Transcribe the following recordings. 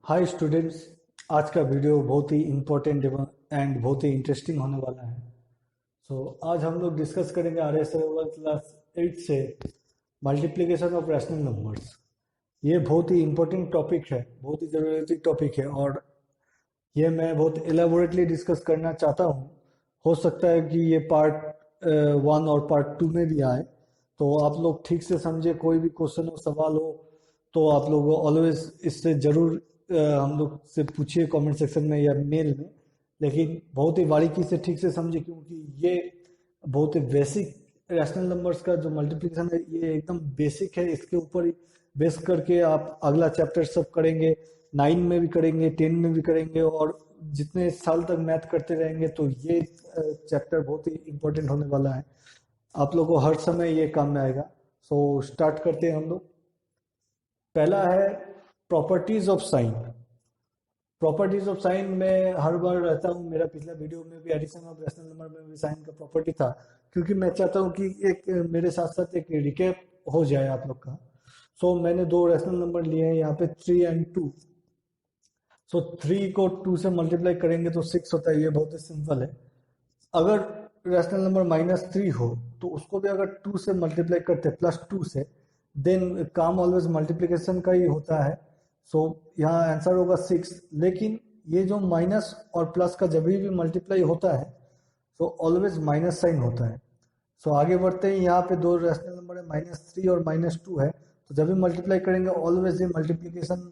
Hi students. आज का video बहुत ही इम्पोर्टेंट एंड बहुत ही इंटरेस्टिंग होने वाला है। आज हम लोग डिस्कस करेंगे आर एस क्लास 8 से मल्टीप्लिकेशन ऑफ रैशनल नंबर्स। ये बहुत ही इम्पोर्टेंट टॉपिक है, बहुत ही ज़रूरी टॉपिक है और ये मैं बहुत एलेबोरेटली डिस्कस करना चाहता हूँ। हो सकता है कि ये पार्ट 1 और पार्ट 2 में भी आए, तो आप लोग ठीक से समझे। कोई भी क्वेश्चन हो, सवाल हो, तो आप लोग ऑलवेज इससे ज़रूर हम लोग से पूछिए कमेंट सेक्शन में या मेल में। लेकिन बहुत ही बारीकी से ठीक से समझे, क्योंकि ये बहुत ही बेसिक रैशनल नंबर्स का जो मल्टीप्लिकेशन है ये एकदम बेसिक है। इसके ऊपर ही बेस करके आप अगला चैप्टर सब करेंगे। 9 में भी करेंगे, 10 में भी करेंगे और जितने साल तक मैथ करते रहेंगे, तो ये चैप्टर बहुत ही इम्पोर्टेंट होने वाला है। आप लोग को हर समय ये काम में आएगा। स्टार्ट करते हैं हम लोग। पहला है properties of sine. Properties of sine में हर बार रहता हूँ, मेरा पिछला वीडियो में भी एडिशन ऑफ रैशनल नंबर में भी साइन का प्रॉपर्टी था, क्योंकि मैं चाहता हूँ कि एक मेरे साथ साथ एक रिकैप हो जाए आप लोग का। मैंने दो रैशनल नंबर लिए हैं यहाँ पे, 3 एंड 2। 3 को 2 से मल्टीप्लाई करेंगे तो 6 होता है। ये बहुत ही सिंपल है। अगर रैशनल नंबर -3 हो, तो उसको भी अगर 2 से मल्टीप्लाई करते हैं, +2 से, देन काम ऑलवेज मल्टीप्लिकेशन का ही होता है। यहाँ आंसर होगा 6। लेकिन ये जो माइनस और प्लस का जब भी मल्टीप्लाई होता है, ऑलवेज माइनस साइन होता है। आगे बढ़ते हैं। यहाँ पे दो रैशनल नंबर है, -3 और -2 है, तो जब भी मल्टीप्लाई करेंगे ऑलवेज ये मल्टीप्लिकेशन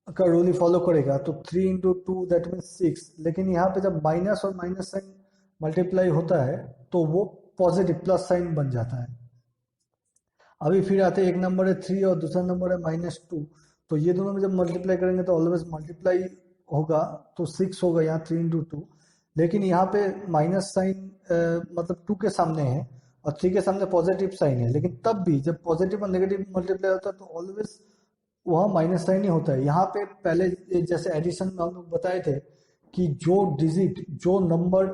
का रूल ही फॉलो करेगा। तो 3 इंटू टू दैट मीन 6। लेकिन यहाँ पे जब माइनस और माइनस साइन मल्टीप्लाई होता है, तो वो पॉजिटिव प्लस साइन बन जाता है। अभी फिर आते हैं, एक नंबर है 3 और दूसरा नंबर है -2। तो ये दोनों में जब मल्टीप्लाई करेंगे तो ऑलवेज मल्टीप्लाई होगा, तो 6 होगा यहाँ 3 इंटू टू। लेकिन यहाँ पे माइनस साइन मतलब 2 के सामने है और 3 के सामने पॉजिटिव साइन है। लेकिन तब भी जब पॉजिटिव और नेगेटिव मल्टीप्लाई होता है, तो ऑलवेज वहाँ माइनस साइन ही होता है। यहाँ पे पहले जैसे एडिशन में हम लोग बताए थे कि जो डिजिट, जो नंबर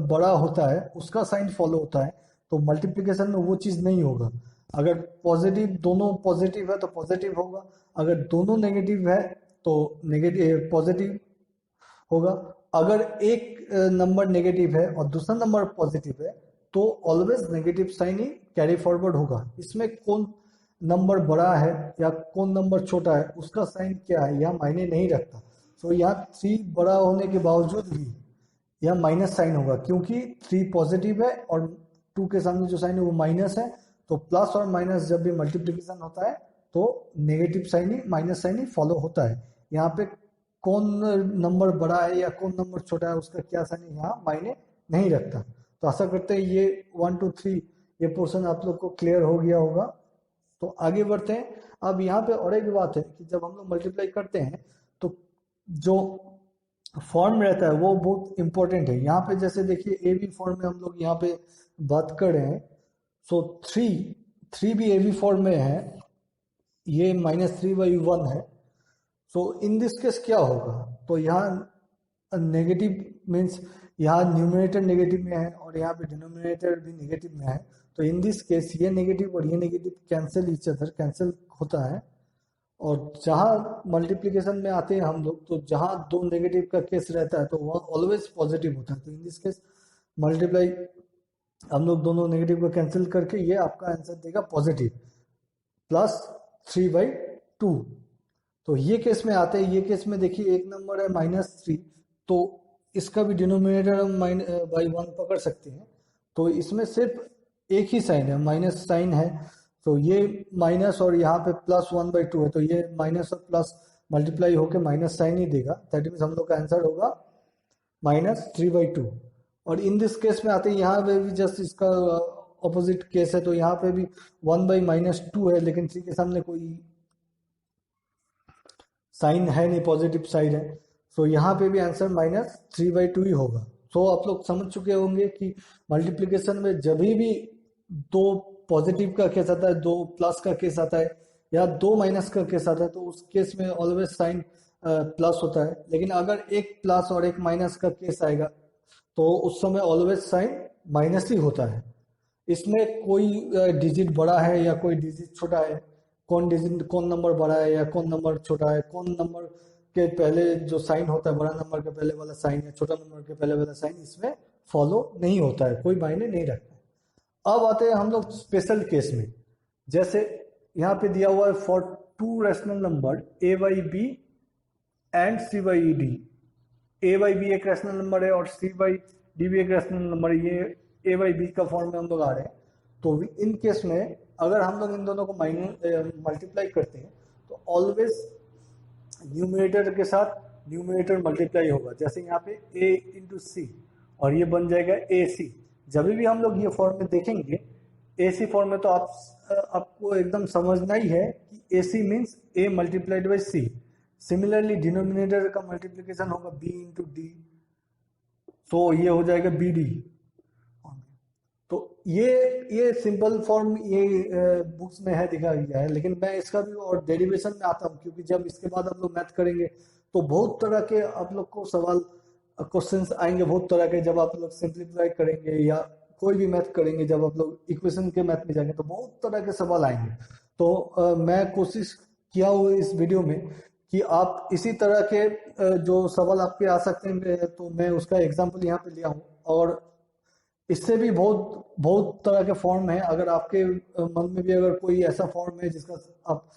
बड़ा होता है उसका साइन फॉलो होता है, तो मल्टीप्लिकेशन में वो चीज़ नहीं होगा। अगर पॉजिटिव, दोनों पॉजिटिव है तो पॉजिटिव होगा, अगर दोनों नेगेटिव है तो नेगेटिव पॉजिटिव होगा। अगर एक नंबर नेगेटिव है और दूसरा नंबर पॉजिटिव है, तो ऑलवेज नेगेटिव साइन ही कैरी फॉरवर्ड होगा। इसमें कौन नंबर बड़ा है या कौन नंबर छोटा है, उसका साइन क्या है यह मायने नहीं रखता। यहाँ 3 बड़ा होने के बावजूद भी यह माइनस साइन होगा, क्योंकि 3 पॉजिटिव है और 2 के सामने जो साइन है वो माइनस है। तो प्लस और माइनस जब भी मल्टीप्लिकेशन होता है, तो नेगेटिव साइन ही, माइनस साइन ही फॉलो होता है। यहाँ पे कौन नंबर बड़ा है या कौन नंबर छोटा है, उसका क्या साइन है यहाँ मायने नहीं रखता। तो आशा करते हैं ये 1 2 3 ये पोर्शन आप लोग को क्लियर हो गया होगा। तो आगे बढ़ते हैं। अब यहाँ पे और एक बात है कि जब हम लोग मल्टीप्लाई करते हैं, तो जो फॉर्म रहता है वो बहुत इंपॉर्टेंट है। यहाँ पे जैसे देखिए, ए बी फॉर्म में हम लोग यहाँ पे बात कर रहे हैं। थ्री थ्री भी ए बी फॉर्म में है, ये -3/1 है। इन दिस केस क्या होगा, तो यहाँ नेगेटिव मीन्स यहाँ न्यूमरेटर नेगेटिव में है और यहाँ पे डिनोमिनेटर भी नेगेटिव में है। तो इन दिस केस ये नेगेटिव और ये negative cancel each other, cancel होता है। और जहाँ मल्टीप्लिकेशन में आते हैं हम लोग, तो जहाँ दो नेगेटिव का केस रहता है, तो वह ऑलवेज पॉजिटिव होता है। तो इन दिस केस मल्टीप्लाई हम लोग दोनों नेगेटिव को कैंसिल करके ये आपका आंसर देगा पॉजिटिव, +3/2। तो ये केस में आते हैं। ये केस में देखिए, एक नंबर है -3, तो इसका भी डिनोमिनेटर हम -1 पकड़ सकते हैं। तो इसमें सिर्फ एक ही साइन है, माइनस साइन है। तो ये माइनस और यहाँ पे +1/2 है, तो ये माइनस और प्लस मल्टीप्लाई होकर माइनस साइन ही देगा। दैट मीन्स हम लोग का आंसर होगा -3/2। और इन दिस केस में आते हैं, यहाँ पे भी जस्ट इसका ऑपोजिट केस है। तो यहाँ पे भी 1/-2 है, लेकिन 3 के सामने कोई साइन है नहीं, पॉजिटिव साइन है। यहाँ पे भी आंसर -3/2 ही होगा। आप लोग समझ चुके होंगे कि मल्टीप्लिकेशन में जब भी दो पॉजिटिव का केस आता है, दो प्लस का केस आता है या दो माइनस का केस आता है, तो उस केस में ऑलवेज साइन प्लस होता है। लेकिन अगर एक प्लस और एक माइनस का केस आएगा, तो उस समय ऑलवेज साइन माइनस ही होता है। इसमें कोई डिजिट बड़ा है या कोई डिजिट छोटा है, कौन डिजिट, कौन नंबर बड़ा है या कौन नंबर छोटा है, कौन नंबर के पहले जो साइन होता है, बड़ा नंबर के पहले वाला साइन या छोटा नंबर के पहले वाला साइन इसमें फॉलो नहीं होता है, कोई मायने नहीं रखता है। अब आते हैं हम लोग स्पेशल केस में। जैसे यहाँ पे दिया हुआ है for two rational number a by b and c by d. A by B एक रैशनल नंबर है और सी बाई डी भी एक रैशनल नंबर है। ये ए बाई बी का फॉर्म में हम लोग आ रहे हैं। तो इन केस में अगर हम लोग इन दोनों को मल्टीप्लाई करते हैं तो ऑलवेज न्यूमरेटर के साथ न्यूमरेटर मल्टीप्लाई होगा। जैसे यहाँ पे a इंटू सी और ये बन जाएगा ए सी। जब भी हम लोग ये फॉर्म में देखेंगे ए सी फॉर्म में, तो आपको एकदम समझना ही है कि A C means A multiplied by C. Similarly denominator का मल्टीप्लिकेशन होगा b इंटू डी, तो ये हो जाएगा बी डी। तो ये सिंपल फॉर्म ये बुक्स में है, दिखा गया है, लेकिन मैं इसका भी और डेरिवेशन में आता हूँ, क्योंकि जब इसके बाद हम लोग मैथ करेंगे तो बहुत तरह के आप लोग को सवाल क्वेश्चंस आएंगे, बहुत तरह के। जब आप लोग सिंप्लीफाई करेंगे या कोई भी मैथ करेंगे, जब आप लोग इक्वेशन के मैथ में जाएंगे तो बहुत तरह के सवाल आएंगे। तो मैं कोशिश किया हूँ इस वीडियो में कि आप इसी तरह के जो सवाल आपके आ सकते हैं, तो मैं उसका एग्जाम्पल यहाँ पे लिया हूँ। और इससे भी बहुत बहुत तरह के फॉर्म है। अगर आपके मन में भी अगर कोई ऐसा फॉर्म है जिसका आप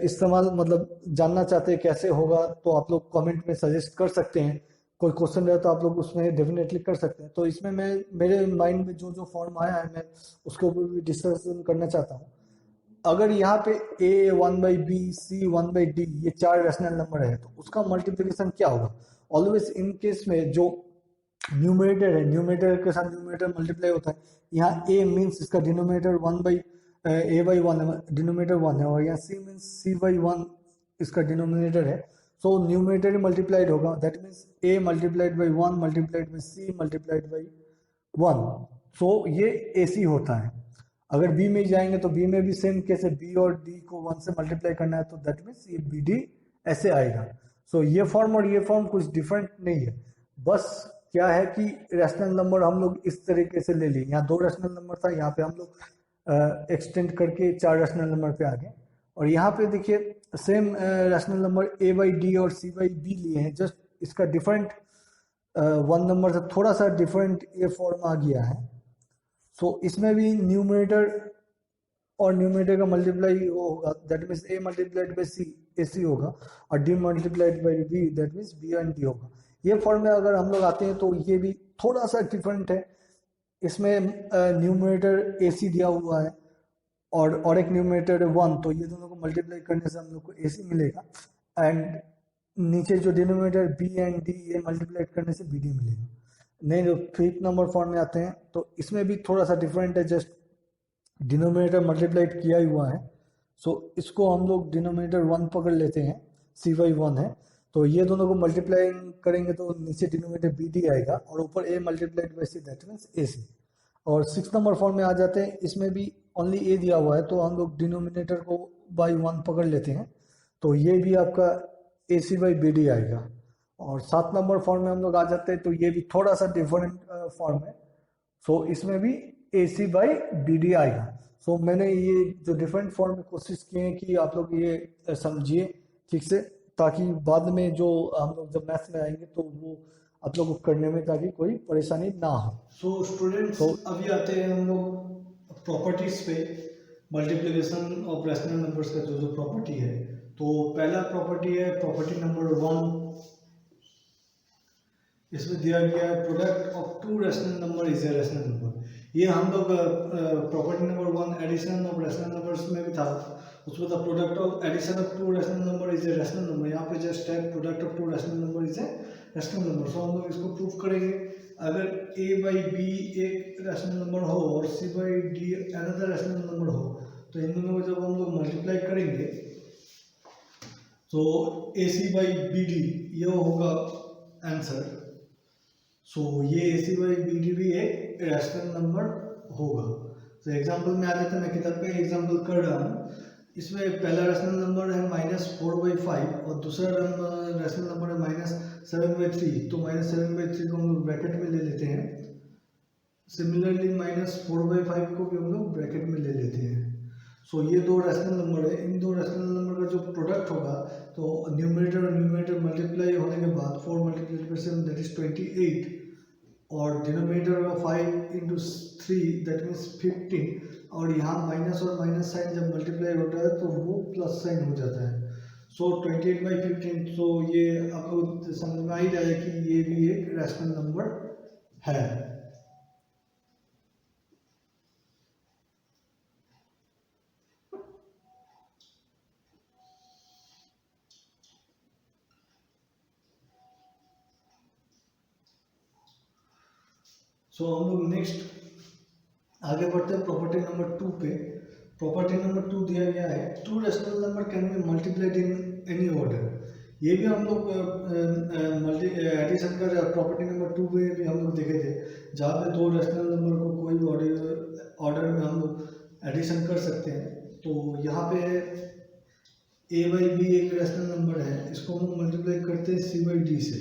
इस्तेमाल मतलब जानना चाहते हैं कैसे होगा, तो आप लोग कमेंट में सजेस्ट कर सकते हैं। कोई क्वेश्चन रहे तो आप लोग उसमें डेफिनेटली कर सकते हैं। तो इसमें मैं मेरे माइंड में जो जो फॉर्म आया है मैं उसके ऊपर भी डिस्कशन करना चाहता हूँ। अगर यहाँ पे a 1 by b, c 1 by d, ये चार रैशनल नंबर है, तो उसका मल्टीप्लिकेशन क्या होगा? ऑलवेज इन केस में जो न्यूमरेटर है, न्यूमरेटर के साथ न्यूमरेटर मल्टीप्लाई होता है। यहाँ a मीन्स इसका डिनोमिनेटर 1 बाई a बाई 1 है, डिनोमिनेटर 1 है, और यहाँ c मीन्स c बाई 1 इसका डिनोमिनेटर है। सो न्यूमरेटर मल्टीप्लाइड होगा, that means a multiplied by 1 multiplied by c multiplied by 1। सो ये ac होता है। अगर b में जाएंगे तो b में भी सेम केस है, b और d को 1 से मल्टीप्लाई करना है, तो दैट मीन्स ये bd ऐसे आएगा। सो ये फॉर्म और ये फॉर्म कुछ डिफरेंट नहीं है, बस क्या है कि रैशनल नंबर हम लोग इस तरीके से ले लिए। यहाँ दो रैशनल नंबर था, यहाँ पे हम लोग एक्सटेंड करके चार रैशनल नंबर पे आ गए। और यहाँ पे देखिए same rational number a by D और c बाई बी लिए हैं, जस्ट इसका डिफरेंट वन नंबर से थोड़ा सा डिफरेंट ये फॉर्म आ गया है। सो इसमें भी न्यूमरेटर और न्यूमरेटर का मल्टीप्लाई होगा, that means a multiplied by C A C होगा, और d multiplied by b that means b and d होगा। ये फॉर्म में अगर हम लोग आते हैं तो ये भी थोड़ा सा डिफरेंट है। इसमें न्यूमरेटर ए सी दिया हुआ है और एक न्यूमरेटर है 1, तो ये दोनों को मल्टीप्लाई करने से हम लोग को ए सी मिलेगा। एंड नीचे जो डिनोमिनेटर b एंड d, ये मल्टीप्लाई करने से bd मिलेगा। नहीं, जो फिफ्थ नंबर फॉर्म में आते हैं तो इसमें भी थोड़ा सा डिफरेंट है, जस्ट डिनोमिनेटर मल्टीप्लाइड किया ही हुआ है। सो इसको हम लोग डिनोमिनेटर 1 पकड़ लेते हैं, c बाई 1 है, तो ये दोनों को मल्टीप्लाई करेंगे तो नीचे डिनोमिनेटर बी डी आएगा और ऊपर a multiplied by C that means A C. और 6 नंबर फॉर्म में आ जाते हैं, इसमें भी ओनली a दिया हुआ है, तो हम लोग डिनोमिनेटर को बाई 1 पकड़ लेते हैं, तो ये भी आपका ए सी बाई बी डी आएगा। और 7 नंबर फॉर्म में हम लोग आ जाते हैं, तो ये भी थोड़ा सा डिफरेंट फॉर्म है। सो इसमें भी ए सी बाई बी डी आएगा। सो मैंने ये जो डिफरेंट फॉर्म में कोशिश किए हैं कि आप लोग ये समझिए ठीक से, ताकि बाद में जो हम लोग जब मैथ्स में आएंगे तो वो आप लोग को करने में ताकि कोई परेशानी ना हो। सो स्टूडेंट्स, अभी आते हैं हम लोग प्रॉपर्टीज पे, मल्टीप्लिकेशन ऑफ रैशनल नंबर्स का जो जो प्रॉपर्टी है। तो पहला प्रॉपर्टी है प्रॉपर्टी नंबर 1। इसमें दिया गया है product of two rational number is a rational number. ये हम लोग property number 1 addition of rational numbers में भी था, उसमें था product of addition of two rational number is a rational number. यहाँ पे जस्ट है product of two rational number is a rational number. So हम लोग इसको प्रूव करेंगे। अगर a बाई बी एक रैशनल नंबर हो और c by D another rational number हो, तो इन दोनों को जब हम लोग मल्टीप्लाई करेंगे तो ए सी बाई बी डी ये होगा आंसर। सो ये ए सी बाई बी डी भी एक रैशनल नंबर होगा। तो एग्जाम्पल में आ जाते हैं, मैं किताब का एग्जाम्पल कर रहा हूँ। इसमें पहला रैशनल नंबर है -4/5 और दूसरा रैशनल नंबर है -7/3। तो -7/3 को हम लोग ब्रैकेट में ले लेते हैं। सिमिलरली -4/5 को भी हम लोग ब्रैकेट में ले लेते हैं। सो ये दो रैशनल नंबर है, इन दो रैशनल नंबर का जो प्रोडक्ट होगा तो न्यूमरेटर और न्यूमरेटर मल्टीप्लाई होने के बाद 4 मल्टीप्लाइड बाई 7 दैट इज 28 और डिनोमिनेटर होगा 5 इंटू 3 दैट मीन्स 15 और यहाँ माइनस और माइनस साइन जब मल्टीप्लाई होता है तो वो प्लस साइन हो जाता है। सो 28/15 तो ये आपको समझ में आ ही जाए कि ये भी एक रैशनल नंबर है। सो हम लोग नेक्स्ट आगे बढ़ते हैं प्रॉपर्टी नंबर 2 पे। प्रॉपर्टी नंबर 2 दिया गया है, to rational number can be multiplied in any order. ये भी हम लोग एडिशन का प्रॉपर्टी नंबर 2 में भी हम लोग देखे थे, जहाँ पे दो रैशनल नंबर को कोई भी ऑर्डर में हम लोग एडिशन कर सकते हैं। तो यहाँ पे a बाई बी एक रैशनल नंबर है, इसको हम मल्टीप्लाई करते हैं c बाई डी से।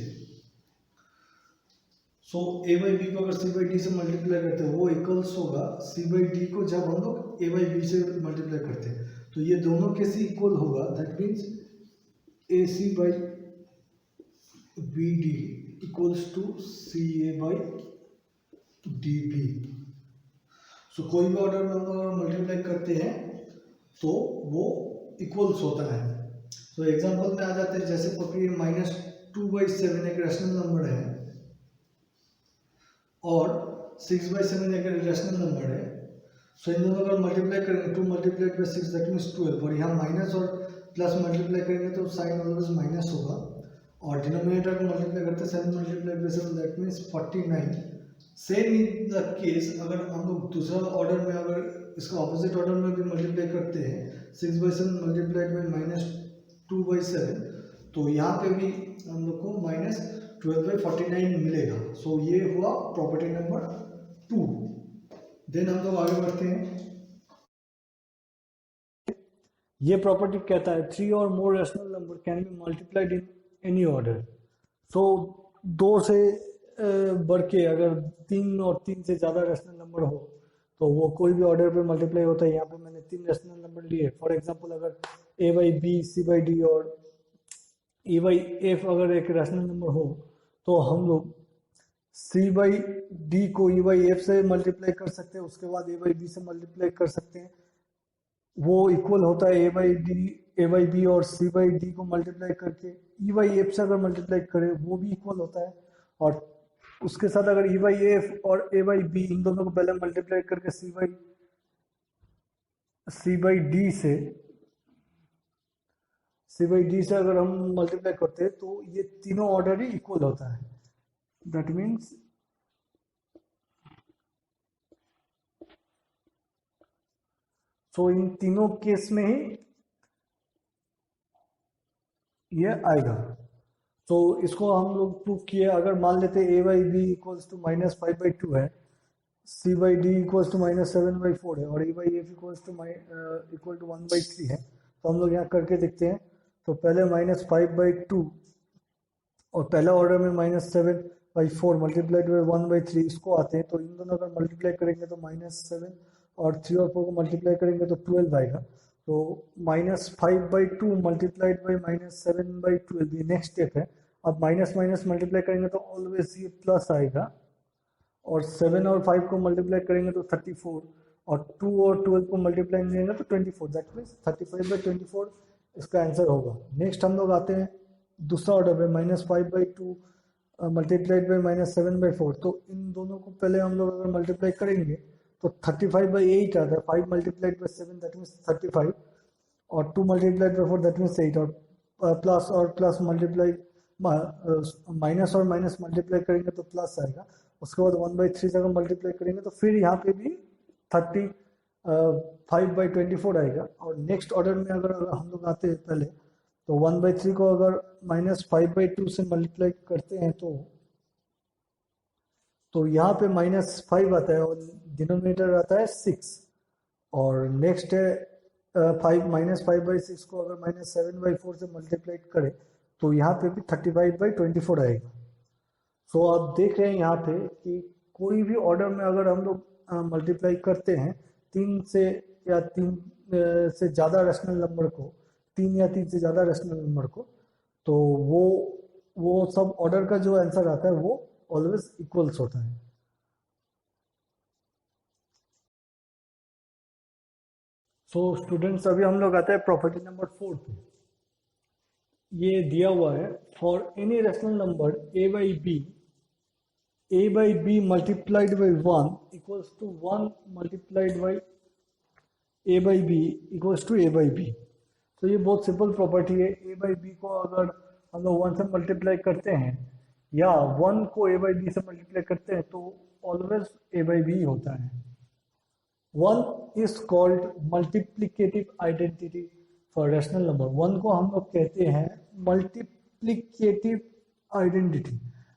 सो ए बाई बी को अगर सी बाई डी से मल्टीप्लाई करते हैं वो इक्वल्स होगा सी बाई डी को जब हम लोग ए बाई बी से मल्टीप्लाई करते हैं तो ये दोनों कैसे इक्वल होगा, that means A C by B D equals to C A by D B. So कोई भी ऑर्डर में हम लोग मल्टीप्लाई करते हैं तो वो इक्वल्स होता है। सो एग्जाम्पल में आ जाते हैं, जैसे पकड़िए -2/7 एक रैशनल नंबर है और 6/7 एक रैशनल नंबर है। सो इन दोनों का मल्टीप्लाई करेंगे 2 मल्टीप्लाइड बाई 6 दैट मीन्स 12 और यहाँ माइनस और प्लस मल्टीप्लाई करेंगे तो साइन ऑलवेज माइनस होगा और डिनोमिनेटर को मल्टीप्लाई करते हैं 7 multiplied by 7 that means 49। Same in the case अगर हम लोग दूसरा ऑर्डर में अगर इसका ऑपोजिट ऑर्डर में भी मल्टीप्लाई करते हैं 6/7 मल्टीप्लाइड बाई -2/7 तो यहाँ पे भी हम लोग को -12/49 मिलेगा। सो ये हुआ प्रॉपर्टी नंबर 2। देन हम लोग आगे बढ़ते हैं। ये प्रॉपर्टी कहता है 3 or more rational number can be multiplied in any order. So 2 से बढ़ के अगर 3 और 3 से ज़्यादा रैशनल नंबर हो तो वो कोई भी ऑर्डर पे मल्टीप्लाई होता है। यहाँ पे मैंने 3 रैशनल नंबर लिए। फॉर एग्जांपल अगर a by B C by D और e बाई एफ अगर एक रैशनल नंबर हो तो हम लोग c बाई डी को e बाई एफ से मल्टीप्लाई कर सकते हैं, उसके बाद a बाई बी से मल्टीप्लाई कर सकते हैं। वो इक्वल होता है ए बाई बी और सी बाई डी को मल्टीप्लाई करके ई बाई एफ से अगर मल्टीप्लाई करें वो भी इक्वल होता है। और उसके साथ अगर ई बाई एफ और ए बाई बी इन दोनों को पहले मल्टीप्लाई करके सी बाई डी से अगर हम मल्टीप्लाई करते हैं तो ये तीनों ऑर्डर ही इक्वल होता है। दैट मीन्स सो इन तीनों केस में ही ये आएगा। तो इसको हम लोग प्रूव किए। अगर मान लेते A by B equals to -5/2 है, C by D equals to -7/4 है और A by F equals to equal to 1/3 है, तो हम लोग यहाँ करके देखते हैं। तो पहले -5/2 और पहला ऑर्डर में -7/4 मल्टीप्लाइड बाई 1/3 इसको आते हैं। तो इन दोनों का मल्टीप्लाई करेंगे तो -7 और 3 और 4 को मल्टीप्लाई करेंगे तो 12 आएगा। तो -5/2 मल्टीप्लाइड बाई -7/12 ये नेक्स्ट स्टेप है। अब माइनस माइनस मल्टीप्लाई करेंगे तो ऑलवेज ये प्लस आएगा और 7 और 5 को मल्टीप्लाई करेंगे तो 34 और 2 और 12 को मल्टीप्लाई करेंगे तो 24। दैट मीन्स 35/24 इसका आंसर होगा। नेक्स्ट हम लोग आते हैं दूसरा ऑर्डर पे -5/2 मल्टीप्लाइड बाई -7/4। तो इन दोनों को पहले हम लोग अगर मल्टीप्लाई करेंगे तो 35/8 आता है। 5 मल्टीप्लाइड बाई 7 दैट मीन्स 35 और 2 मल्टीप्लाइड बाई 4 दैट मीन्स 8 और प्लस मल्टीप्लाई माइनस और माइनस मल्टीप्लाई करेंगे तो प्लस आएगा। उसके बाद 1/3 से अगर मल्टीप्लाई करेंगे तो फिर यहाँ पे भी 35/24 आएगा। और नेक्स्ट ऑर्डर में अगर हम लोग आते हैं पहले तो 1/3 को अगर -5/2 से मल्टीप्लाई करते हैं तो यहाँ पे -5 आता है और डिनोमिनेटर आता है 6। और नेक्स्ट है 5 को अगर -7/4 से मल्टीप्लाई करें तो यहाँ पे भी 35/24 आएगा। सो आप देख रहे हैं यहाँ पे कि कोई भी ऑर्डर में अगर हम लोग मल्टीप्लाई करते हैं 3 से या तीन से ज़्यादा रेशनल नंबर को, तीन या तीन से ज़्यादा रेशनल नंबर को, तो वो सब ऑर्डर का जो आंसर आता है वो ऑलवेज इक्वल्स होता है। सो स्टूडेंट्स, अभी हम लोग आते हैं प्रॉपर्टी नंबर 4 पे। ये दिया हुआ है, for any rational number a by b multiplied by 1 equals to 1 multiplied by a by b equals to a by b। तो ये बहुत सिंपल प्रॉपर्टी है। a by b को अगर हम लोग 1 से मल्टीप्लाई करते हैं या 1 को a by b से मल्टीप्लाई करते हैं तो ऑलवेज a by b होता है। 1 is called multiplicative identity for rational number। 1 को हम लोग कहते हैं multiplicative identity।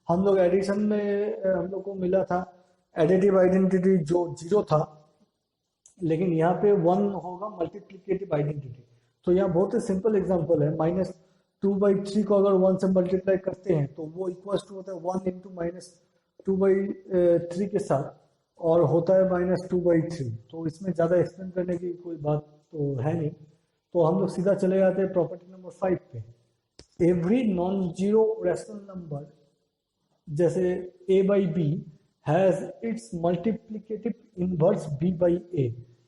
हम लोग एडिशन में हम लोग को मिला था एडिटिव आइडेंटिटी जो 0 था, लेकिन यहाँ पे 1 होगा मल्टीप्लिकेटिव आइडेंटिटी। तो यहाँ बहुत ही सिंपल एग्जांपल है, -2/3 को अगर 1 से मल्टीप्लाई करते हैं तो वो इक्वल टू होता है 1 इंटू -2/3 के साथ, और होता है -2/3। तो इसमें ज़्यादा एक्सप्लेन करने की कोई बात तो है नहीं, तो हम लोग सीधा चले जाते हैं प्रॉपर्टी नंबर 5 पे। Every non zero rational number जैसे a by b has its multiplicative inverse b by a।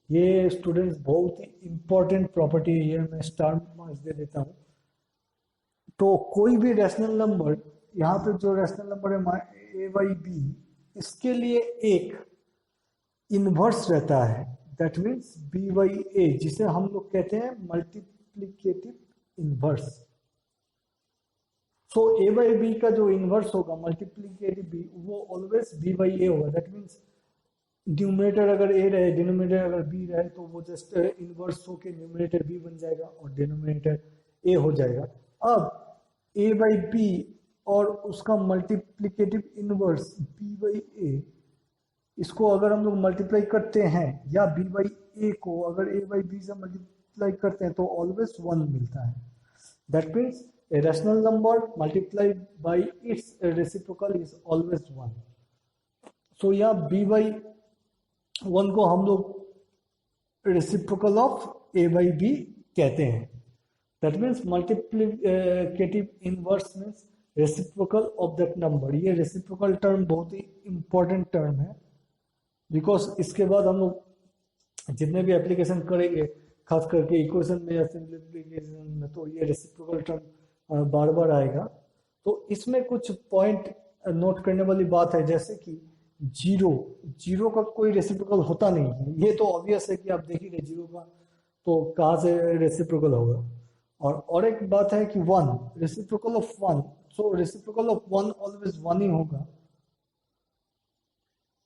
ये स्टूडेंट्स बहुत ही इंपॉर्टेंट प्रॉपर्टी है, मैं स्टार मार्क्स दे देता हूँ। तो कोई भी रैशनल नंबर, यहाँ पे जो रैशनल नंबर है a by b, इसके लिए एक इनवर्स रहता है, that means b by a, जिसे हम लोग कहते हैं multiplicative inverse. So a by b का जो इनवर्स होगा मल्टीप्लिकेटिव b, वो ऑलवेज b by a होगा। दैट मीन्स न्यूमरेटर अगर a रहे, डिनोमिनेटर अगर b रहे, तो वो जस्ट इनवर्स होके न्यूमरेटर b बन जाएगा और डिनोमिनेटर a हो जाएगा। अब a by b और उसका multiplicative inverse b by a, इसको अगर हम लोग मल्टीप्लाई करते हैं या b by a को अगर a by b से मल्टीप्लाई करते हैं तो ऑलवेज 1 मिलता है। That means a rational number multiplied by its reciprocal is always 1। so यहाँ b by 1 को हम लोग reciprocal of a by b कहते हैं। that means multiplicative inverse means reciprocal of that number। ये reciprocal term बहुत ही important term है, because इसके बाद हम लोग जितने भी एप्लीकेशन करेंगे, खास करके इक्वेशन में या सिंप्लीफिकेशन में, तो ये रेसिप्रोकल टर्म बार बार आएगा। तो इसमें कुछ पॉइंट नोट करने वाली बात है, जैसे कि जीरो का कोई रेसिप्रोकल होता नहीं है। ये तो ऑब्वियस है कि आप देख ही रहे, जीरो का तो कहाँ से रेसिप्रोकल होगा। और एक बात है कि 1 reciprocal of 1, so reciprocal of 1 always 1 ही होगा।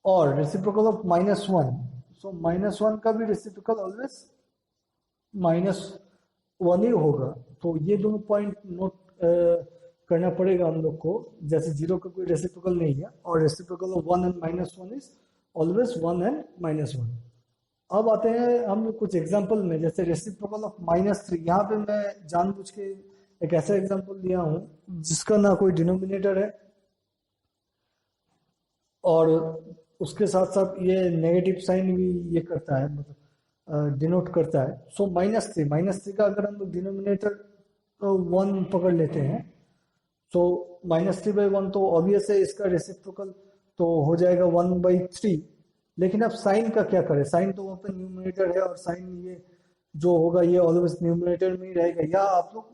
और रेसिप्रोकल ऑफ -1, सो -1 का भी रेसिप्रोकल ऑलवेज -1 ही होगा। तो ये दोनों पॉइंट नोट करना पड़ेगा हम लोग को, जैसे 0 का कोई रेसिप्रोकल नहीं है और reciprocal of 1 and -1 is always 1 and -1। अब आते हैं हम लोग कुछ एग्जांपल में, जैसे रेसिप्रोकल ऑफ -3। यहाँ पे मैं जानबूझ के एक ऐसा एग्जांपल दिया हूँ जिसका ना कोई डिनोमिनेटर है और उसके साथ साथ ये नेगेटिव साइन भी ये करता है, मतलब डिनोट करता है। सो -3 का अगर हम लोग डिनोमिनेटर 1 पकड़ लेते हैं, सो -3/1 तो ऑब्वियस है इसका रेसिप्रोकल तो हो जाएगा 1/3। लेकिन अब साइन का क्या करें? साइन तो वहाँ पे न्यूमरेटर है और साइन ये जो होगा ये ऑलवेज न्यूमरेटर में ही रहेगा, या आप लोग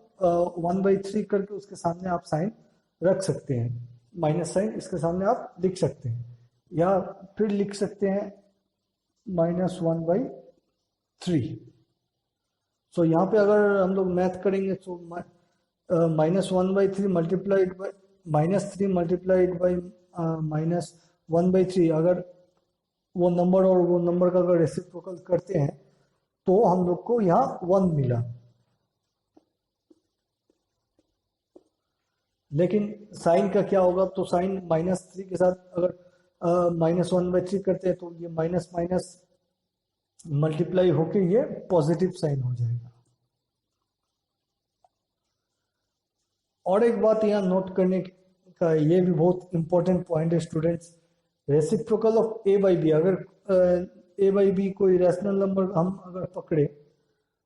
1/3 करके उसके सामने आप साइन रख सकते हैं, माइनस साइन इसके सामने आप लिख सकते हैं, या फिर लिख सकते हैं -1/3। सो यहाँ पे अगर हम लोग मैथ करेंगे तो -1/3 मल्टीप्लाइड बाई -3 मल्टीप्लाइड बाई -1/3, अगर वो नंबर और वो नंबर का अगर रेसिप्रोकल करते हैं तो हम लोग को यहाँ 1 मिला। लेकिन साइन का क्या होगा? तो साइन -3 के साथ अगर -1/3 करते हैं तो ये माइनस माइनस मल्टीप्लाई होके ये पॉजिटिव साइन हो जाएगा। और एक बात यहाँ नोट करने का, ये भी बहुत इंपॉर्टेंट पॉइंट है students, reciprocal of a by b। अगर ए बाई बी कोई रैशनल नंबर हम अगर पकड़े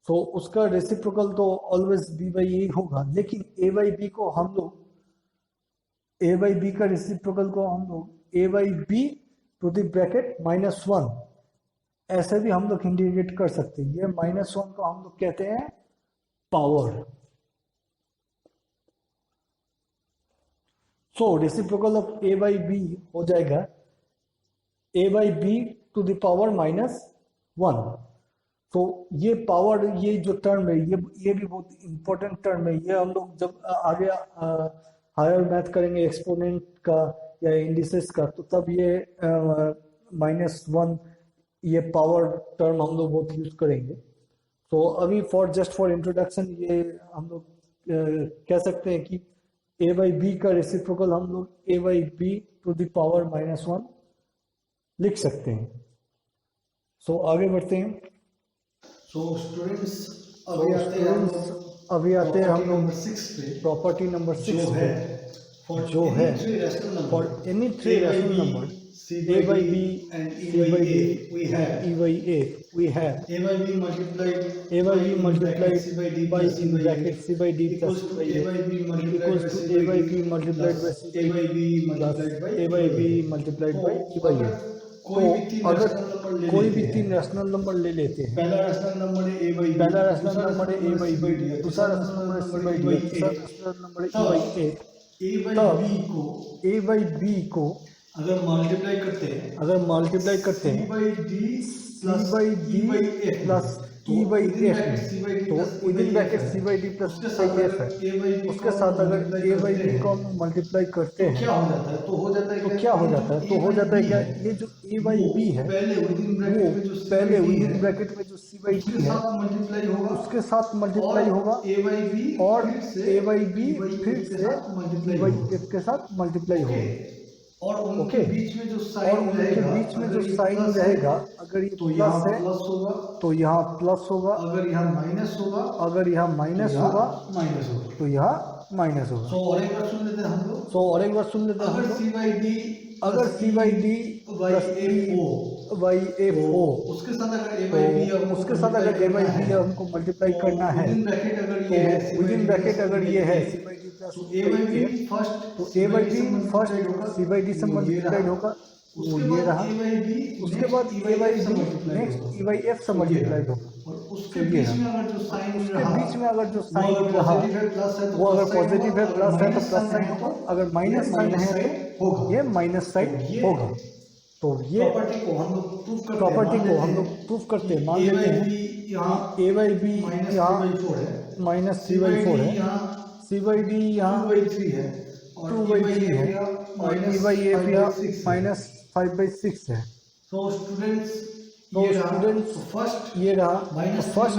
तो उसका रेसिप्रोकल तो ऑलवेज बी बाई ए होगा, लेकिन ए बाई बी को हम लोग ए बाई बी का रेसिप्रोकल को हम लोग A by B to the bracket -1 ऐसे भी हम लोग इंडिकेट कर सकते हैं। ये -1 को हम लोग कहते हैं power. So reciprocal of A by B हो जाएगा A by B to the power -1। तो ये पावर, ये जो टर्म है, ये भी बहुत इंपॉर्टेंट टर्म है। ये हम लोग जब आगे हायर मैथ करेंगे एक्सपोनेंट का या इंडिसेस का, तो तब ये -1 ये पावर टर्म हम लोग बहुत यूज करेंगे। तो अभी जस्ट फॉर इंट्रोडक्शन ये हम लोग कह सकते हैं कि ए बाई बी का रेसिप्रोकल हम लोग A by B to the power -1 लिख सकते हैं। सो आगे बढ़ते हैं। सो स्टूडेंट्स अभी आते हैं हम लोग 6 पे, प्रॉपर्टी नंबर 6 जो है for any three rational number a by b and c by d we have e by a we have a by b multiplied a by b multiplied c by d by plus in bracket c by d plus equals to by a by b multiplied equals to a by b multiplied by c a by b plus multiplied by a by b multiplied by e by a। तो अगर कोई भी तीन rational number ले लेते हैं, पहला rational number है a by b, पहला रैशनल नंबर है a by b, दूसरा रैशनल नंबर है c by d, तीसरा रैशनल नंबर है e by a, a by b को अगर मल्टीप्लाई करते हैं c by d plus e by f, तो within bracket c by d plus e by f है। उसके साथ अगर a by b को हम मल्टीप्लाई करते हैं क्या हो जाता है? तो हो जाता है क्या, ये जो a by b है पहले विदिन ब्रैकेट में जो c by d है उसके साथ मल्टीप्लाई होगा a by b और a by b फिर से e by f के साथ मल्टीप्लाई होगा। और उनके बीच में जो साइन रहेगा, अगर ये तो यहाँ प्लस है प्लस होगा, तो यहाँ प्लस होगा, अगर यहाँ माइनस होगा, अगर यहाँ माइनस होगा माइनस होगा, तो यहाँ माइनस होगा। तो और एक बार सुन लेते हैं हम लोग। और एक बार सुन लेते हैं, अगर c by d plus e by f हो, उसके साथ अगर a by b हमको मल्टीप्लाई करना है, तो विदिन ब्रैकेट अगर ये है c by d plus a by b first, तो a by b first c by d से मल्टीप्लाइड होगा, वो ये रहा। उसके बाद a by b next e by f से मल्टीप्लाइड होगा। उसके बीच में अगर जो साइन रहा वो अगर पॉजिटिव है प्लस है तो प्लस साइन होगा, अगर माइनस साइन है तो ये माइनस साइन होगा। तो ये प्रॉपर्टी को हम लोग प्रूफ करते हैं। मान लेते हैं a by b यहाँ -3/4 है, c by d यहाँ 2/3 है और e by f यहाँ -5/6 है। तो स्टूडेंट्स फर्स्ट ये रहा, फर्स्ट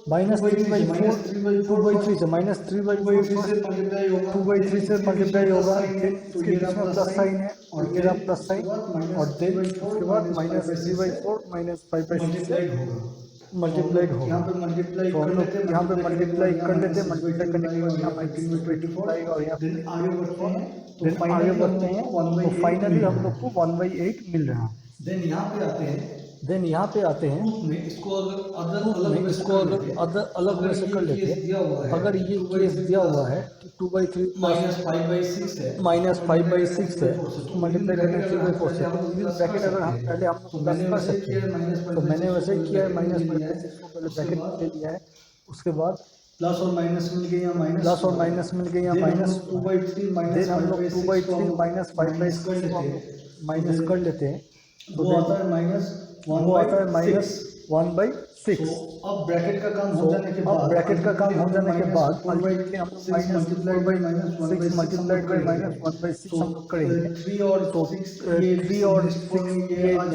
-3/4 2/3 से -3/4 2/3 से मल्टीप्लाई होगा, फिर इसके बीच में प्लस साइन है और मेरा प्लस साइन, और देन उसके बाद -3/4 -5/6 से मल्टीप्लाइड होगा। तो हम लोग यहाँ पे मल्टीप्लाई कर लेते हैं, मल्टीप्लाई करने के बाद यहाँ -24 आएगा और यहाँ पे आगे बढ़ते हैं तो फाइनली हम लोग को 1/8 मिल रहा है। देन यहाँ पे आते हैं इसको अगर अलग वे से कर लेते हैं। अगर ये केस दिया हुआ है कि 2/3 -5/6 है, -5/6 है, तो मल्टीप्लाई करने 3/4 से, तो विदिन ब्रैकेट अगर हम पहले हम प्लस कर सकते हैं, तो मैंने वैसे किया है, -5/6 को पहले ब्रैकेट में ले लिया है, उसके बाद प्लस और माइनस मिल गए यहाँ माइनस 2/3 देन हम लोग 2/3 -5/6 को माइनस कर लेते हैं, तो वो आता है -1/6। अब ब्रैकेट का काम हो जाने के बाद अल्टीमेटली हम -4/6 मल्टीप्लाइड बाय -1/6 हम लोग करेंगे, तो 3 और 6 ये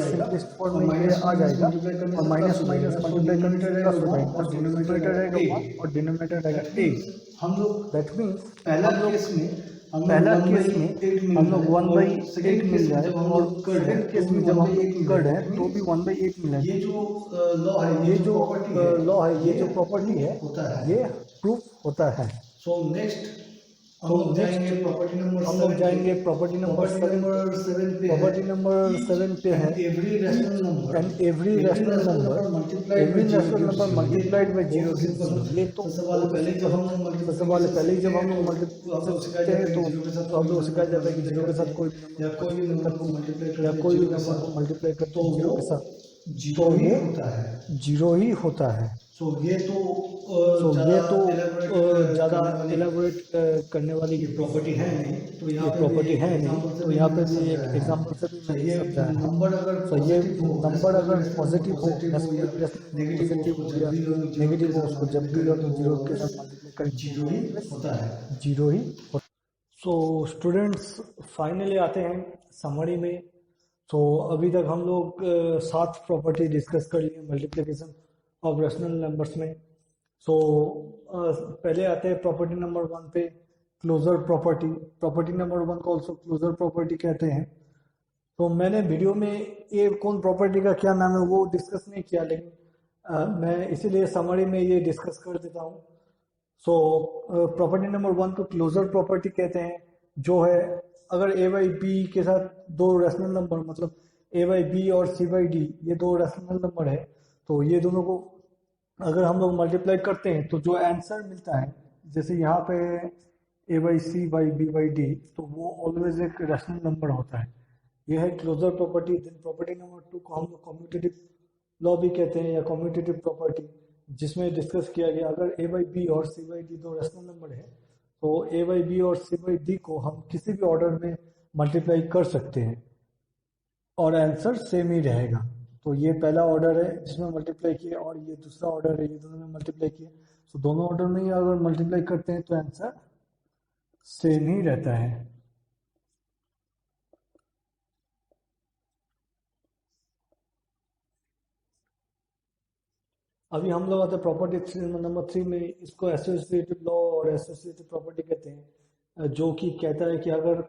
सिंपलेस्ट फॉर्म में ये आ जाएगा और माइनस मल्टीप्लाई करने से प्लस हो जाएगा, डिनोमिनेटर रहेगा 1 और डिनोमिनेटर रहेगा 8। हम लोग दैट मीन्स पहला केस में हम लोग 1/8 मिल रहा है, और सेकंड केस में जब हम लोग कर रहे हैं तो भी 1/8 मिल रहा है। ये जो लॉ है, ये जो प्रॉपर्टी है, ये प्रूफ होता है। सो नेक्स्ट हम लोग जाएंगे प्रॉपर्टी नंबर हम लोग जाएंगे प्रॉपर्टी नंबर 7 पे प्रॉपर्टी नंबर 7 पे है every each rational number and every rational number multiplied by zero gives zero. ये तो बहुत ही सिंपल है। सबसे पहले जब हम लोग मल्टीप्लिकेशन सीखते हैं तो हम लोग सिखाया जाता है कि जीरो के साथ कोई भी नंबर को मल्टीप्लाई करते हैं या कोई भी नंबर को मल्टीप्लाई करते हैं जीरो के साथ, तो वो जीरो ही होता है। ये तो ज़्यादा एलाबोरेट करने वाली ये प्रॉपर्टी है नहीं, तो ये प्रॉपर्टी है नहीं, तो यहाँ पे भी एक एग्जाम्पल से भी मिल सकता है। तो ये नंबर अगर पॉजिटिव हो पॉजिटिव हो या नेगेटिव हो, उसको जब भी लो तो जीरो के साथ मल्टीप्लाई करेंगे, जीरो ही होता है। जीरो ही होता है। सो स्टूडेंट्स फाइनली आते हैं समरी में। तो अभी तक हम लोग 7 प्रॉपर्टी डिस्कस कर लिए मल्टीप्लिकेशन ऑफ रैशनल नंबर्स में। सो पहले आते हैं प्रॉपर्टी नंबर 1 पे, क्लोजर प्रॉपर्टी। प्रॉपर्टी नंबर 1 को ऑल्सो क्लोजर प्रॉपर्टी कहते हैं। तो मैंने वीडियो में ये कौन प्रॉपर्टी का क्या नाम है वो डिस्कस नहीं किया, लेकिन मैं इसीलिए समरी में ये डिस्कस कर देता हूँ। सो प्रॉपर्टी नंबर 1 को क्लोजर प्रॉपर्टी कहते हैं, जो है अगर ए बाई बी के साथ दो रैशनल नंबर, मतलब ए बाई बी और सी बाई डी, ये दो रैशनल नंबर है, तो ये दोनों को अगर हम लोग मल्टीप्लाई करते हैं तो जो आंसर मिलता है, जैसे यहाँ पे A by C by B by D, तो वो ऑलवेज एक रैशनल नंबर होता है। यह है closure property. Then property number 2 को हम लोग कम्यूटेटिव लॉ भी कहते हैं या कम्यूटेटिव प्रॉपर्टी, जिसमें डिस्कस किया गया अगर ए बाई बी और सी बाई डी दो रैशनल नंबर है तो ए बाई बी और सी बाई डी को हम किसी भी ऑर्डर में मल्टीप्लाई कर सकते हैं और आंसर सेम ही रहेगा। तो ये पहला ऑर्डर है जिसमें मल्टीप्लाई किए, और ये दूसरा ऑर्डर है, ये दोनों में मल्टीप्लाई किए। तो दोनों ऑर्डर में ही अगर मल्टीप्लाई करते हैं तो आंसर सेम ही रहता है। अभी हम लोग आते हैं प्रॉपर्टी नंबर 3 में। इसको एसोसिएटिव लॉ और एसोसिएटिव प्रॉपर्टी कहते हैं, जो कि कहता है कि अगर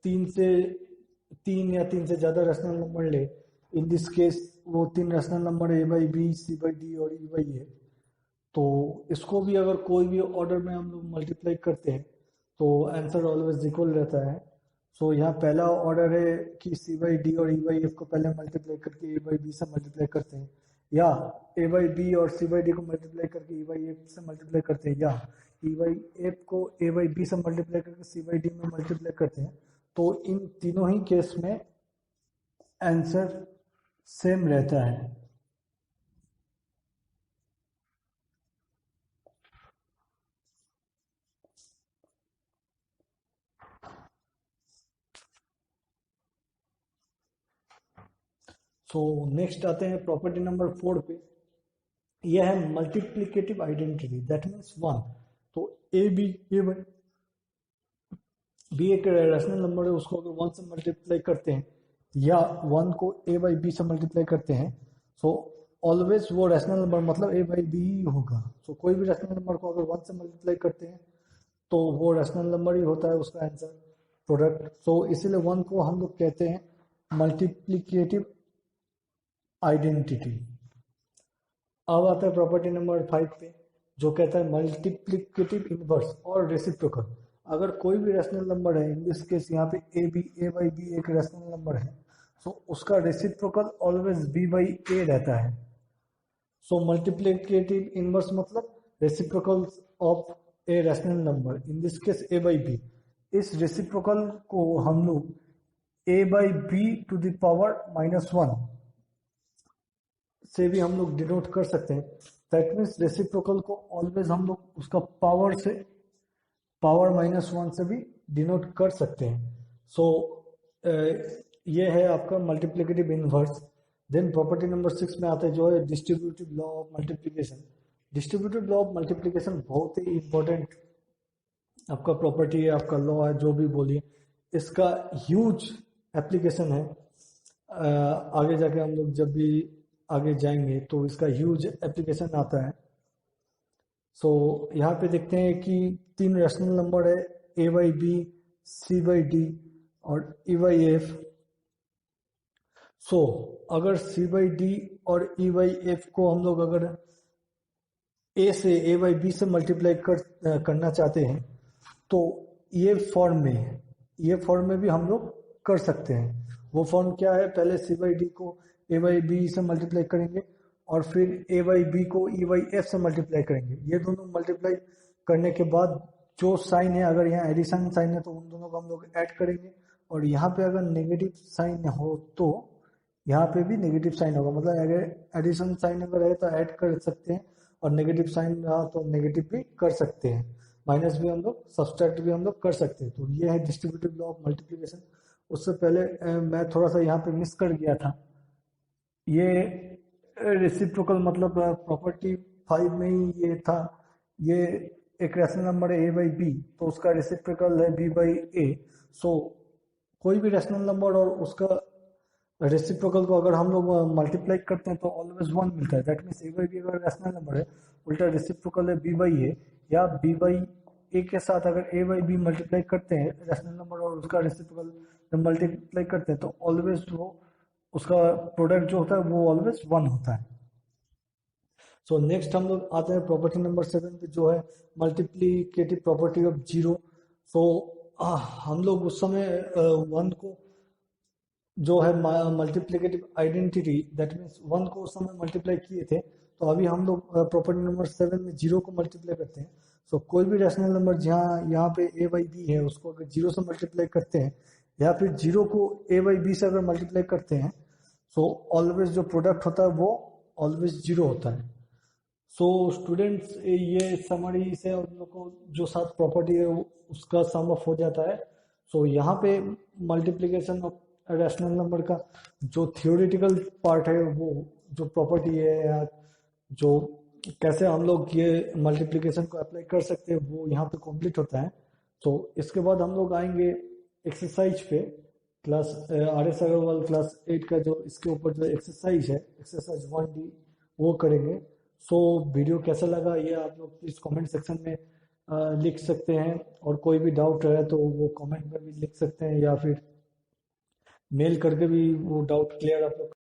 तीन या तीन से ज़्यादा रैशनल नंबर ले, इन दिस केस वो 3 rational number a by B, C by D और ई बाई ए, तो इसको भी अगर कोई भी ऑर्डर में हम लोग मल्टीप्लाई करते हैं तो आंसर ऑलवेज इक्वल रहता है। सो यहाँ पहला ऑर्डर है कि सी बाई डी और ई बाई एफ को पहले मल्टीप्लाई करके ए बाई बी से मल्टीप्लाई करते हैं, या ए बाई बी और सी बाई डी को मल्टीप्लाई करके ई बाई एफ से मल्टीप्लाई करते हैं, या ई बाई एफ को ए बाई बी से मल्टीप्लाई करके सी बाई डी में मल्टीप्लाई करते हैं। तो इन तीनों ही केस में आंसर सेम रहता है। सो नेक्स्ट आते हैं प्रॉपर्टी नंबर 4 पे। यह है मल्टीप्लिकेटिव आइडेंटिटी, दैट मीन्स 1। तो ए बी एक रैशनल नंबर है, उसको अगर 1 से मल्टीप्लाई करते हैं या 1 को ए बाई बी से मल्टीप्लाई करते हैं, सो ऑलवेज वो रैशनल नंबर मतलब ए बाई बी ही होगा। सो कोई भी रैशनल नंबर को अगर 1 से मल्टीप्लाई करते हैं तो वो रैशनल नंबर ही होता है उसका आंसर प्रोडक्ट। सो इसीलिए 1 को हम लोग कहते हैं मल्टीप्लिकेटिव आइडेंटिटी। अब आता है प्रॉपर्टी नंबर 5 पे, जो कहता है मल्टीप्लिकेटिव इनवर्स और रेसिप्रोकल। अगर कोई भी रैशनल नंबर है, इन दिस केस यहाँ पे ए बाई बी एक रैशनल नंबर है, सो उसका reciprocal always B by A रहता है। सो मल्टीप्लिकेटिव इनवर्स मतलब reciprocal of a rational number, in this case A by B. इस रेसिप्रोकल को हम लोग A by B to the power -1 से भी हम लोग डिनोट कर सकते हैं। दैट मीन्स रेसिप्रोकल को ऑलवेज हम लोग उसका पावर -1 से भी डिनोट कर सकते हैं। सो ये है आपका multiplicative inverse. Then property number 6 में आता है जो है distributive law of multiplication. Distributive law of multiplication बहुत ही इंपॉर्टेंट आपका प्रॉपर्टी है, आपका लॉ है, जो भी बोलिए। इसका ह्यूज एप्लीकेशन है। आगे जाके हम लोग जब भी आगे जाएंगे तो इसका ह्यूज एप्लीकेशन आता है। सो यहाँ पे देखते हैं कि 3 रैशनल नंबर है, A by B, C by D और ई बाई एफ। सो अगर सी बाई डी और ई बाई एफ को हम लोग अगर ए से ए बाई बी से मल्टीप्लाई करना चाहते हैं तो ये फॉर्म में है, ये फॉर्म में भी हम लोग कर सकते हैं। वो फॉर्म क्या है, पहले सी बाई डी को ए बाई बी से मल्टीप्लाई करेंगे और फिर ए बाई बी को ई बाई एफ से मल्टीप्लाई करेंगे। ये दोनों मल्टीप्लाई करने के बाद जो साइन है, अगर यहाँ एडिशन साइन है तो उन दोनों को हम लोग ऐड करेंगे, और यहाँ पे अगर नेगेटिव साइन हो तो यहाँ पे भी नेगेटिव साइन होगा। मतलब अगर एडिशन साइन अगर है तो ऐड कर सकते हैं, और नेगेटिव साइन रहा तो नेगेटिव भी कर सकते हैं, माइनस भी हम लोग, सब्सट्रैक्ट भी हम लोग कर सकते हैं। तो ये है डिस्ट्रीब्यूटिव लॉ ऑफ मल्टीप्लिकेशन। उससे पहले मैं थोड़ा सा यहाँ पे मिस कर गया था। ये रेसिप्रोकल मतलब प्रॉपर्टी 5 में ही ये था। ये एक रैशनल नंबर है ए बाई बी, तो उसका रेसिप्रोकल है बी बाई ए। सो कोई भी रैशनल नंबर और उसका रेसिप्रोकल को अगर हम लोग मल्टीप्लाई करते हैं तो ऑलवेज 1 मिलता है। That means a by b अगर रैशनल नंबर है, उल्टा रेसिप्रोकल है बी बाई ए, या बी बाई ए के साथ अगर ए बाई बी मल्टीप्लाई करते हैं रैशनल नंबर और उसका रेसिप्रोकल जब मल्टीप्लाई करते हैं तो ऑलवेज वो उसका प्रोडक्ट जो होता है वो ऑलवेज 1 होता है। सो नेक्स्ट हम लोग आते हैं प्रॉपर्टी नंबर 7 पे, जो है मल्टीप्लीकेटिव प्रॉपर्टी ऑफ जीरो। सो हम लोग उस समय 1 को जो है मल्टीप्लिकेटिव आइडेंटिटी, दैट मीन्स 1 को उस समय मल्टीप्लाई किए थे, तो अभी हम लोग प्रॉपर्टी नंबर 7 में 0 को मल्टीप्लाई करते हैं। सो कोई भी रैशनल नंबर जहाँ यहाँ पे ए बाई बी है उसको अगर 0 से मल्टीप्लाई करते हैं, या फिर 0 को ए बाई बी से अगर मल्टीप्लाई करते हैं, सो ऑलवेज जो प्रोडक्ट होता है वो ऑलवेज 0 होता है। सो स्टूडेंट्स, ये समरी से उन लोग को जो 7 प्रॉपर्टी है उसका सम अप हो जाता है। सो यहाँ पे मल्टीप्लिकेशन ऑफ रैशनल नंबर का जो थियोरेटिकल पार्ट है, वो जो प्रॉपर्टी है या जो कैसे हम लोग ये मल्टीप्लिकेशन को अप्लाई कर सकते हैं, वो यहाँ पे कंप्लीट होता है। तो इसके बाद हम लोग आएंगे एक्सरसाइज पे। Class R S Agarwal class 8 का जो इसके ऊपर जो एक्सरसाइज है, एक्सरसाइज 1D, वो करेंगे। सो वीडियो कैसा लगा ये आप लोग प्लीज़ कमेंट सेक्शन में लिख सकते हैं, और कोई भी डाउट रहे तो वो कमेंट में भी लिख सकते हैं, या फिर मेल करके भी वो डाउट क्लियर आप लोग